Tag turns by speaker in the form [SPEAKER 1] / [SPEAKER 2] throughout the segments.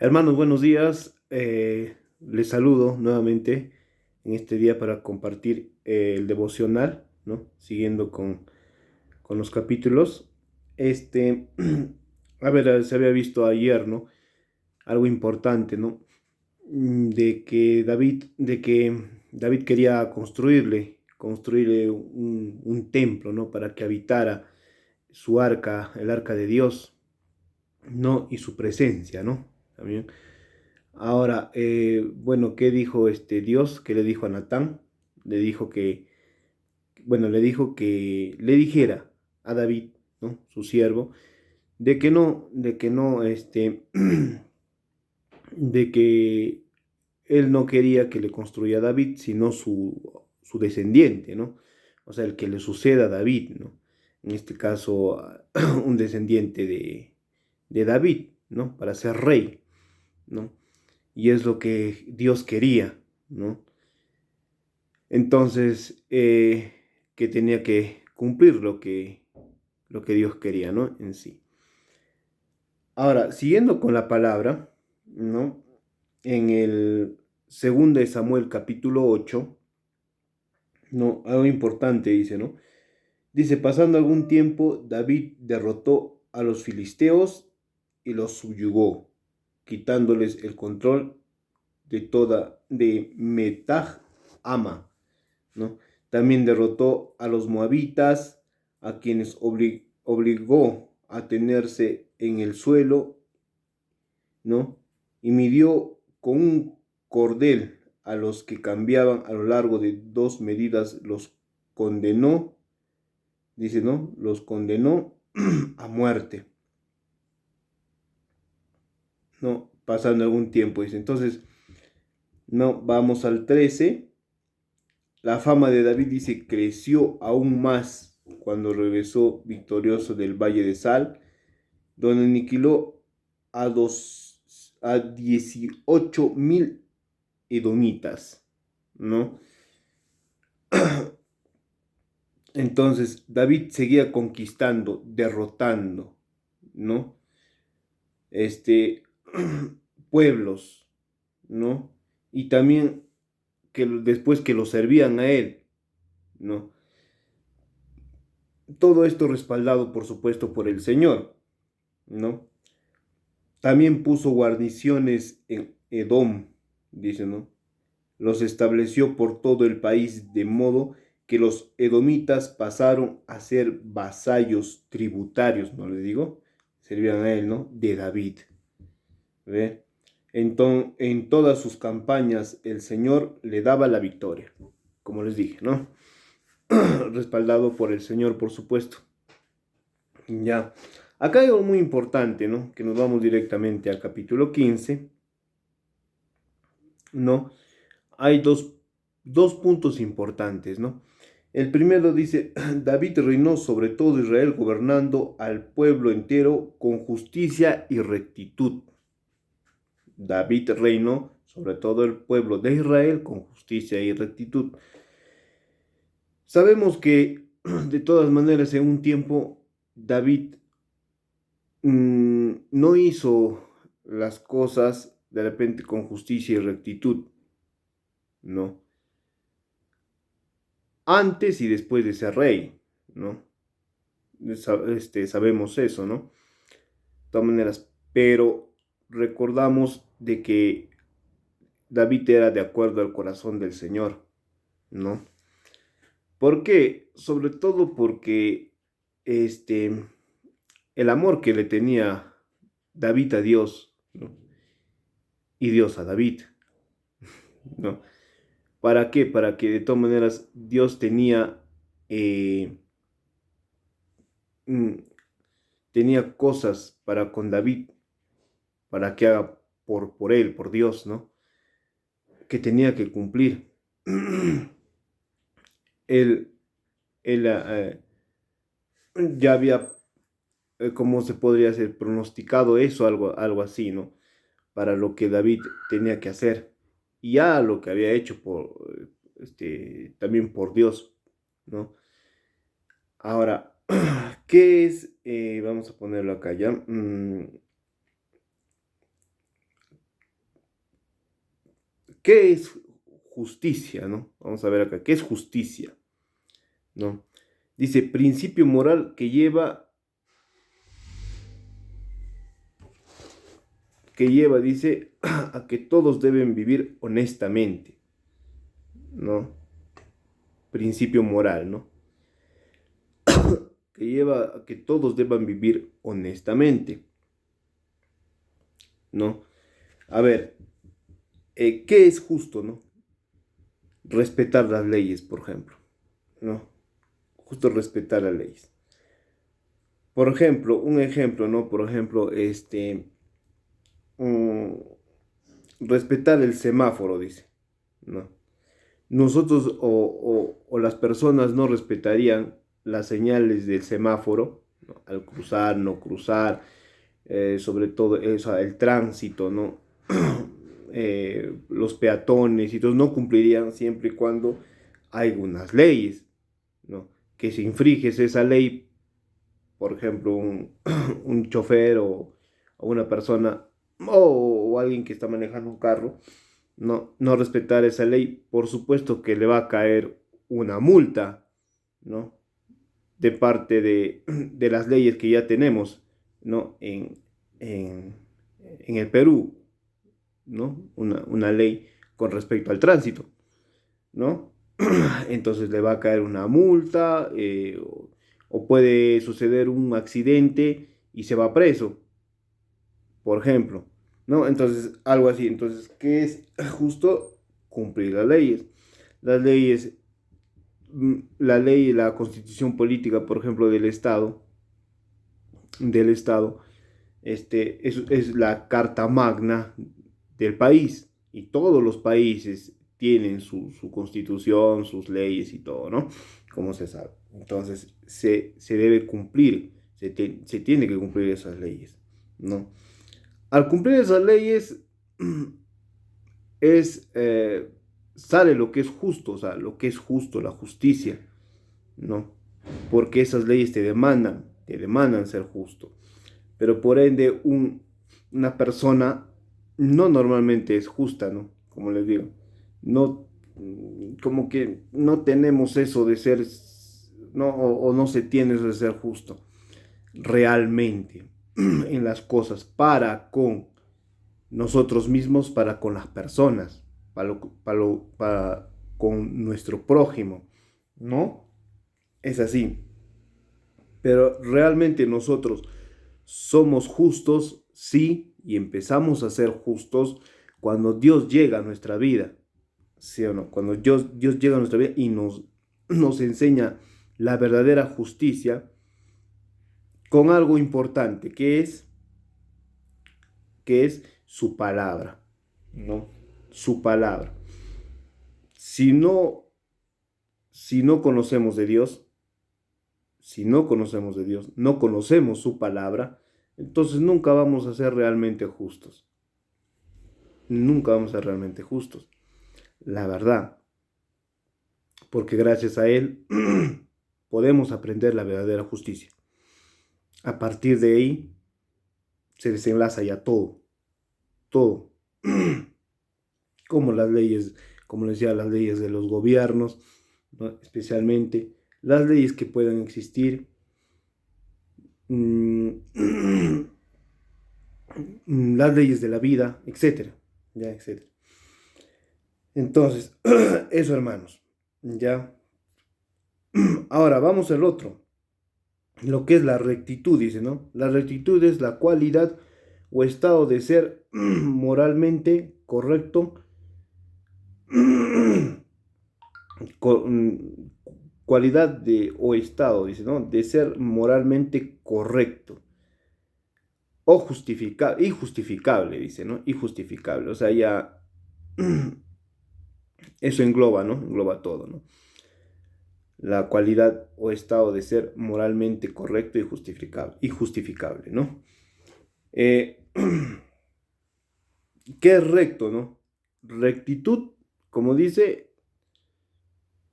[SPEAKER 1] Hermanos, buenos días. Les saludo nuevamente en este día para compartir el devocional, ¿no? Siguiendo con los capítulos. Este, a ver, se había visto ayer, ¿no? Algo importante, ¿no? De que David quería construirle un templo, ¿no? Para que habitara su arca, el arca de Dios, ¿no? Y su presencia, ¿no? También. Ahora, bueno, ¿qué dijo este Dios? ¿Qué le dijo a Natán? Le dijo que, bueno, le dijo que le dijera a David, ¿no? Su siervo, de que no, de que él no quería que le construya a David, sino su descendiente, ¿no? O sea, el que le suceda a David, ¿no? En este caso, un descendiente de David, ¿no? Para ser rey, ¿no? Y es lo que Dios quería, ¿no? Entonces, que tenía que cumplir lo que Dios quería, ¿no? En sí. Ahora, siguiendo con la palabra, ¿no? En el 2 de Samuel capítulo 8, ¿no? Algo importante dice, ¿no? Dice, pasando algún tiempo, David derrotó a los filisteos y los subyugó, quitándoles el control de Metag Ama, ¿no? También derrotó a los moabitas, a quienes obligó a tenerse en el suelo, ¿no? Y midió con un cordel a los que cambiaban a lo largo de 2 medidas, los condenó, dice, ¿no? Los condenó a muerte, ¿no? Pasando algún tiempo, dice. Entonces, no, vamos al 13. La fama de David, dice, creció aún más cuando regresó victorioso del Valle de Sal, donde aniquiló a 18,000 edomitas, ¿no? Entonces David seguía conquistando, derrotando, ¿no? Este, pueblos, ¿no? Y también después que lo servían a él, ¿no? Todo esto respaldado, por supuesto, por el Señor, ¿no? También puso guarniciones en Edom, dice, ¿no? Los estableció por todo el país, de modo que los edomitas pasaron a ser vasallos tributarios, ¿no le digo? Servían a él, ¿no? De David. ¿Ve? Entonces, en todas sus campañas el Señor le daba la victoria, como les dije, ¿no? Respaldado por el Señor, por supuesto. Ya. Acá hay algo muy importante, ¿no? Que nos vamos directamente al capítulo 15, ¿no? Hay dos puntos importantes, ¿no? El primero dice, David reinó sobre todo Israel, gobernando al pueblo entero con justicia y rectitud. David reinó sobre todo el pueblo de Israel con justicia y rectitud. Sabemos que de todas maneras en un tiempo David no hizo las cosas de repente con justicia y rectitud, ¿no? Antes y después de ser rey, ¿no? Sabemos eso, ¿no? De todas maneras, pero recordamos de que David era de acuerdo al corazón del Señor, ¿no? ¿Por qué? Sobre todo porque este, el amor que le tenía David a Dios, ¿no? Y Dios a David, ¿no? ¿Para qué? Para que de todas maneras Dios eh, mm, tenía cosas para con David, para que haga por él, por Dios, ¿no? Que tenía que cumplir. Él, él ya había, ¿cómo se podría hacer? Pronosticado eso, algo así, ¿no? Para lo que David tenía que hacer. Y ya lo que había hecho también por Dios, ¿no? Ahora, ¿qué es? Vamos a ponerlo acá ya. ¿qué es justicia, no? Vamos a ver acá, ¿qué es justicia? ¿No? Dice, principio moral dice, a que todos deben vivir honestamente, ¿no? Principio moral, ¿no? Que lleva a que todos deban vivir honestamente, ¿no? A ver, ¿qué es justo, no? Respetar las leyes, por ejemplo, ¿no? Justo respetar las leyes. Por ejemplo, un ejemplo, ¿no? Por ejemplo, um, respetar el semáforo, dice, ¿no? Nosotros o las personas no respetarían las señales del semáforo, ¿no? Al cruzar, no cruzar, sobre todo eso, el tránsito, ¿no? Los peatones y todos no cumplirían siempre y cuando hay unas leyes, ¿no? Que si infringes esa ley, por ejemplo, un chofer o una persona o alguien que está manejando un carro, no respetar esa ley, por supuesto que le va a caer una multa, ¿no? De parte de las leyes que ya tenemos, ¿no? En, en el Perú, ¿no? Una ley con respecto al tránsito, ¿no? Entonces le va a caer una multa o puede suceder un accidente y se va preso, por ejemplo, ¿no? Entonces, algo así. Entonces, ¿qué es justo? Cumplir las leyes. Las leyes, la ley y la constitución política, por ejemplo, del Estado, es la carta magna del país y todos los países tienen su constitución, sus leyes y todo, ¿no? Como se sabe. Entonces, se debe cumplir, se tiene que cumplir esas leyes, ¿no? Al cumplir esas leyes, es, sale lo que es justo, o sea, lo que es justo, la justicia, ¿no? Porque esas leyes te demandan ser justo. Pero por ende, una persona no normalmente es justa, ¿no? Como les digo, no, como que no tenemos eso de ser, no, o no se tiene eso de ser justo realmente en las cosas para con nosotros mismos, para con las personas, para con nuestro prójimo, ¿no? Es así. Pero realmente nosotros somos justos, sí, y empezamos a ser justos cuando Dios llega a nuestra vida, ¿sí o no? Cuando Dios llega a nuestra vida y nos enseña la verdadera justicia con algo importante, que es su palabra, ¿no? Su palabra. Si no, si no conocemos de Dios, si no conocemos de Dios, no conocemos su palabra, entonces nunca vamos a ser realmente justos. Nunca vamos a ser realmente justos. La verdad. Porque gracias a Él podemos aprender la verdadera justicia. A partir de ahí se desenlaza ya todo. Todo. Como las leyes, como les decía, las leyes de los gobiernos, ¿no? Especialmente las leyes que puedan existir. Las leyes de la vida, etcétera, ya, etcétera. Entonces, eso, hermanos, ya. Ahora vamos al otro, lo que es la rectitud, dice, ¿no? La rectitud es la cualidad o estado de ser moralmente correcto, cualidad de o estado, dice, ¿no? De ser moralmente correcto o justificable, injustificable, dice, ¿no? Injustificable, o sea, ya eso engloba, ¿no? Engloba todo, ¿no? La cualidad o estado de ser moralmente correcto y justificable, ¿no? Eh, ¿Qué es recto, no? Rectitud, como dice,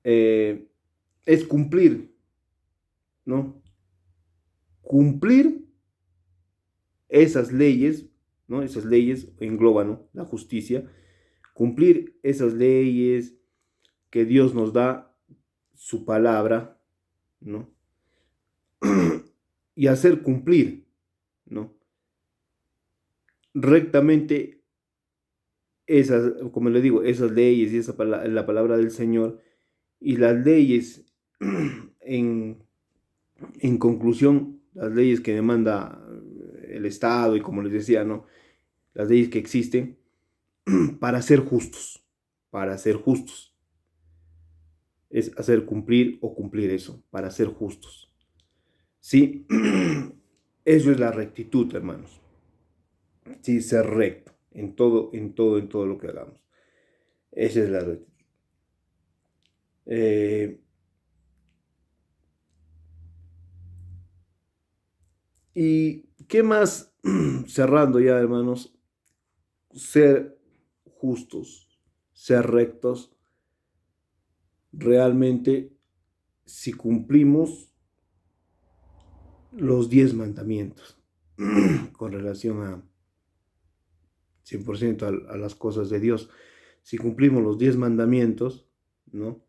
[SPEAKER 1] eh, es cumplir, ¿no? Cumplir esas leyes, ¿no? Esas leyes engloban, ¿no? La justicia, cumplir esas leyes que Dios nos da, su palabra, ¿no? Y hacer cumplir, ¿no? Rectamente esas, como le digo, esas leyes y la palabra del Señor y las leyes en, en conclusión, las leyes que demanda el Estado y como les decía, ¿no? Las leyes que existen para ser justos, para ser justos. Es hacer cumplir o cumplir eso, para ser justos. Sí, eso es la rectitud, hermanos. Sí, ser recto en todo lo que hagamos. Esa es la rectitud. Eh, ¿Y qué más? Cerrando ya, hermanos, ser justos, ser rectos, realmente si cumplimos los 10 mandamientos con relación a 100% a las cosas de Dios, si cumplimos los 10 mandamientos, ¿no?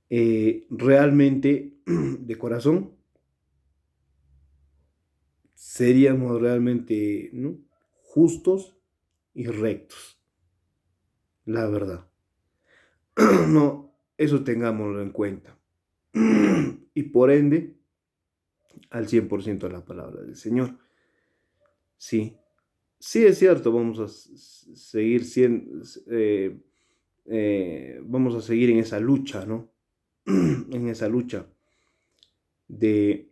[SPEAKER 1] Realmente, de corazón, seríamos realmente, ¿no? Justos y rectos, la verdad. No, eso tengámoslo en cuenta. Y por ende, al 100% de la palabra del Señor. Sí, sí es cierto, vamos a seguir siendo, vamos a seguir en esa lucha, ¿no? En esa lucha de,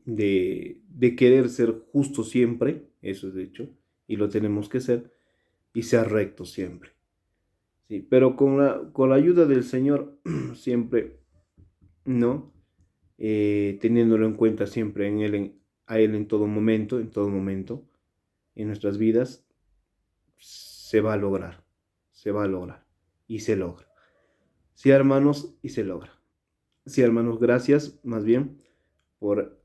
[SPEAKER 1] de querer ser justo siempre, eso es de hecho, y lo tenemos que ser, y ser recto siempre. Sí, pero con la ayuda del Señor, siempre, ¿no? Teniéndolo en cuenta siempre a Él en todo momento, en nuestras vidas, se va a lograr, se va a lograr, y se logra. Sí, hermanos, y se logra. Sí, hermanos, gracias más bien por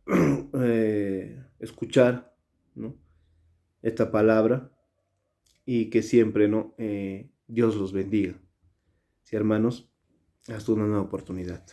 [SPEAKER 1] escuchar, ¿no? Esta palabra y que siempre, ¿no? Dios los bendiga. Sí, hermanos, hasta una nueva oportunidad.